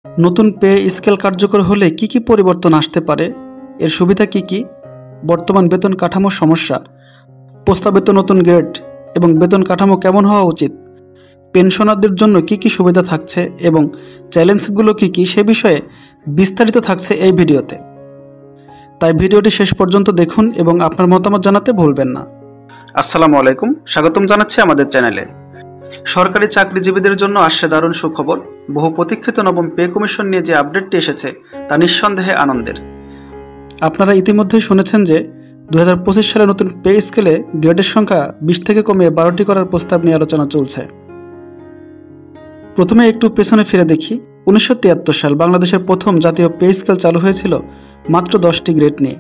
নতুন pay scale কার্যকর হলে কি কি পরিবর্তন আসতে পারে, এর সুবিধা কি কি, বর্তমান বেতন কাঠামোর সমস্যা, প্রস্তাবিত নতুন গ্রেড এবং বেতন কাঠামো কেমন হওয়া উচিত, পেনশনারদের জন্য কি কি সুবিধা থাকছে এবং চ্যালেঞ্জগুলো কি কি, সে বিষয়ে বিস্তারিত থাকছে এই ভিডিওতে। তাই ভিডিওটি শেষ পর্যন্ত দেখুন এবং আপনার মতামত জানাতে ভুলবেন না। আসসালামু আলাইকুম, স্বাগতম জানাচ্ছি আমাদের চ্যানেলে। সরকারি চাকরিজীবীদের জন্য আসছে দারুণ সুখবর। বহু প্রতীক্ষিত নবম পে কমিশন নিয়ে যে আপডেটটি এসেছে তা নিঃসন্দেহে আনন্দের। আপনারা ইতিমধ্যেই শুনেছেন যে 2025 সালে নতুন পে স্কেলে গ্রেডের সংখ্যা 20 থেকে কমিয়ে 12টি করার প্রস্তাব নিয়ে আলোচনা চলছে। প্রথমে একটু পেছনে ফিরে দেখি। 1973 সাল বাংলাদেশের প্রথম জাতীয় পে স্কেল চালু হয়েছিল মাত্র 10টি গ্রেড নিয়ে।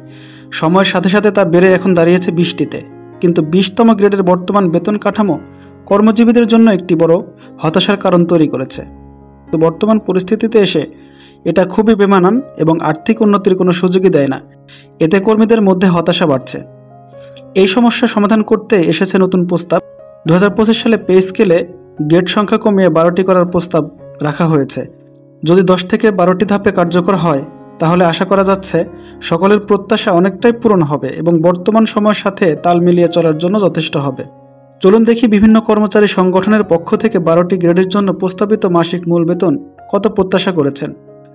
সময়ের সাথে সাথে তা বেড়ে এখন দাঁড়িয়েছে 20টিতে। কিন্তু 20তম গ্রেডের বর্তমান বেতন কাঠামো কর্মজীবীদের জন্য একটি বড় হতাশার কারণ তৈরি করেছে। তো বর্তমান পরিস্থিতিতে এসে এটা খুবই বেমানান এবং আর্থিক উন্নতির কোনো সুযোগই দেয় না। এতে কর্মীদের মধ্যে হতাশা বাড়ছে। এই সমস্যা সমাধান করতে এসেছে নতুন প্রস্তাব। 2025 সালে পে স্কেলে গ্রেড সংখ্যা কমিয়ে 12টি করার প্রস্তাব রাখা হয়েছে। যদি 10 থেকে 12টি ধাপে কার্যকর হয় তাহলে আশা করা যাচ্ছে সকলের প্রত্যাশা অনেকটাই পূরণ হবে এবং বর্তমান সময়ের সাথে তাল মিলিয়ে চলার জন্য যথেষ্ট হবে। চলুন দেখি বিভিন্ন কর্মচারী সংগঠনের পক্ষ থেকে 12টি গ্রেডের জন্য প্রস্তাবিত মাসিক মূল বেতন কত প্রত্যাশা করেছেন।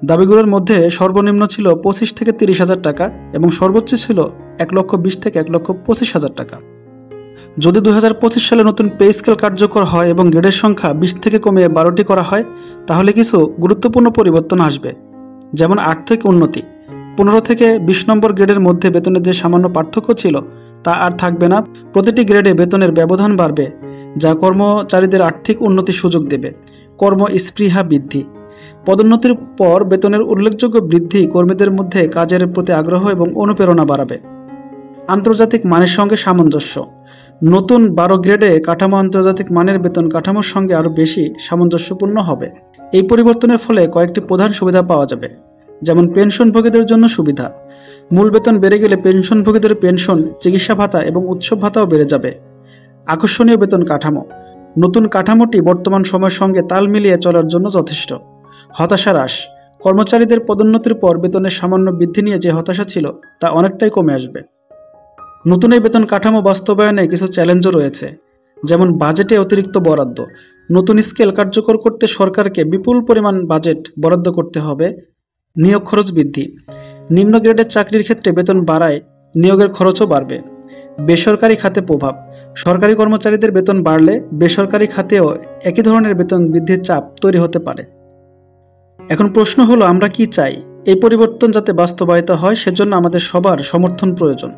দাবিগুলোর মধ্যে সর্বনিম্ন ছিল 25 থেকে 30,000 টাকা এবং সর্বোচ্চ ছিল 1,20,000 থেকে 1,25,000 টাকা। যদি 2025 সালে নতুন পে স্কেল কার্যকর হয় এবং গ্রেডের সংখ্যা 20 থেকে কমিয়ে 12টি করা হয় তাহলে কিছু গুরুত্বপূর্ণ পরিবর্তন আসবে, যেমন আর্থিক উন্নতি। 15 থেকে 20 নম্বর গ্রেডের মধ্যে বেতনের যে সামান্য পার্থক্য ছিল তা আর থাকবে না। প্রতিটি গ্রেডে বেতনের ব্যবধান বাড়বে, যা কর্মচারীদের আর্থিক উন্নতির সুযোগ দেবে। কর্মস্পৃহা বৃদ্ধি। পদোন্নতির পর বেতনের উল্লেখযোগ্য বৃদ্ধি কর্মীদের মধ্যে কাজের প্রতি আগ্রহ এবং অনুপ্রেরণা বাড়াবে। আন্তর্জাতিক মানের সঙ্গে সামঞ্জস্য। নতুন 12 গ্রেডে কাঠামো আন্তর্জাতিক মানের বেতন কাঠামোর সঙ্গে আরও বেশি সামঞ্জস্যপূর্ণ হবে। এই পরিবর্তনের ফলে কয়েকটি প্রধান সুবিধা পাওয়া যাবে, যেমন পেনশনভোগীদের জন্য সুবিধা। মূল বেতন বেড়ে গেলে পেনশনভোগীদের পেনশন, চিকিৎসা ভাতা এবং উৎসব ভাতাও বেড়ে যাবে। আকর্ষণীয় বেতন কাঠামো। নতুন কাঠামোটি বর্তমান সময়ের সঙ্গে তাল মিলিয়ে চলার জন্য যথেষ্ট। হতাশা হ্রাস। কর্মচারীদের পদোন্নতির পর বেতনের সামান্য বৃদ্ধি নিয়ে যে হতাশা ছিল তা অনেকটাই কমে আসবে। নতুন এই বেতন কাঠামো বাস্তবায়নে কিছু চ্যালেঞ্জও রয়েছে, যেমন বাজেটে অতিরিক্ত বরাদ্দ। নতুন স্কেল কার্যকর করতে সরকারকে বিপুল পরিমাণ বাজেট বরাদ্দ করতে হবে। নিয়োগ খরচ বৃদ্ধি। নিম্ন গ্রেডের চাকরির ক্ষেত্রে বেতন বাড়ায় নিয়োগের খরচও বাড়বে। বেসরকারি খাতে প্রভাব। সরকারি কর্মচারীদের বেতন বাড়লে বেসরকারি খাতেও একই ধরনের বেতন বৃদ্ধির চাপ তৈরি হতে পারে। এখন প্রশ্ন হলো, আমরা কি চাই? এই পরিবর্তন যাতে বাস্তবায়িত হয় সেজন্য আমাদের সবার সমর্থন প্রয়োজন।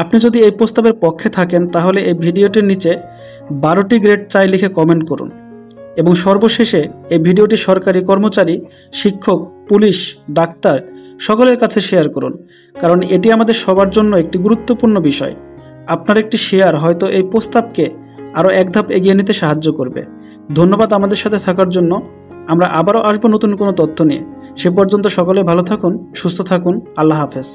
আপনি যদি এই প্রস্তাবের পক্ষে থাকেন তাহলে এই ভিডিওটির নিচে 12টি গ্রেড চাই লিখে কমেন্ট করুন এবং সর্বশেষে এই ভিডিওটি সরকারি কর্মচারী, শিক্ষক, পুলিশ, ডাক্তার সকলের কাছে শেয়ার করুন, কারণ এটি আমাদের সবার জন্য একটি গুরুত্বপূর্ণ বিষয়। আপনার একটি শেয়ার হয়তো এই প্রস্তাবকে আরও এক ধাপ এগিয়ে নিতে সাহায্য করবে। ধন্যবাদ আমাদের সাথে থাকার জন্য। আমরা আবারও আসবো নতুন কোনো তথ্য নিয়ে। সে পর্যন্ত সকলে ভালো থাকুন, সুস্থ থাকুন। আল্লাহ হাফেজ।